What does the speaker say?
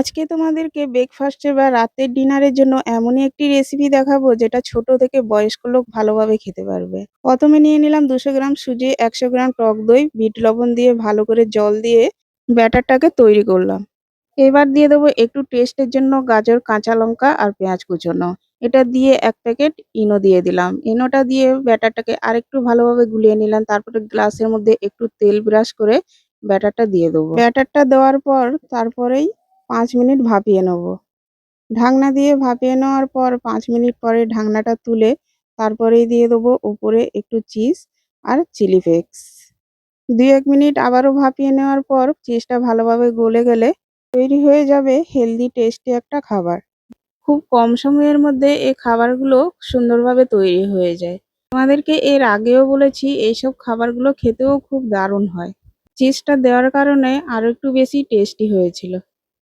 আজকে তোমাদেরকে ব্রেকফাস্টে বা রাতের ডিনারের জন্য এমনই একটি রেসিপি দেখাবো যেটা ছোট থেকে বয়স্ক লোক ভালোভাবে খেতে পারবে। প্রথমে নিয়ে নিলাম 200 গ্রাম সুজি, 100 গ্রাম টক দই, বিট লবণ দিয়ে ভালো করে জল দিয়ে ব্যাটারটাকে তৈরি করলাম। এবার দিয়ে দেবো একটু টেস্টের জন্য গাজর, কাঁচা লঙ্কা আর পেঁয়াজ কুচোনো। এটা দিয়ে 1 প্যাকেট ইনো দিয়ে দিলাম। ইনোটা দিয়ে ব্যাটারটাকে আরেকটু ভালোভাবে গুলিয়ে নিলাম। তারপরে গ্লাসের মধ্যে একটু তেল ব্রাশ করে ব্যাটারটা দিয়ে দেবো। ব্যাটারটা দেওয়ার পর তারপরেই 5 মিনিট ভাপিয়ে নেব। ঢাকনা দিয়ে ভাপিয়ে নেওয়ার পর 5 মিনিট পরে ঢাকনাটা তুলে তারপরেই দিয়ে দেবো উপরে একটু চিজ আর চিলি ফ্লেক্স। 2-1 মিনিট আবারও ভাপিয়ে নেওয়ার পর চিজটা ভালোভাবে গলে গেলে তৈরি হয়ে যাবে হেলদি টেস্টি একটা খাবার। খুব কম সময়ের মধ্যে এই খাবারগুলো সুন্দরভাবে তৈরি হয়ে যায়। তোমাদেরকে এর আগেও বলেছি এইসব খাবারগুলো খেতেও খুব দারুণ হয়। চিজটা দেওয়ার কারণে আরো একটু বেশি টেস্টি হয়েছিল।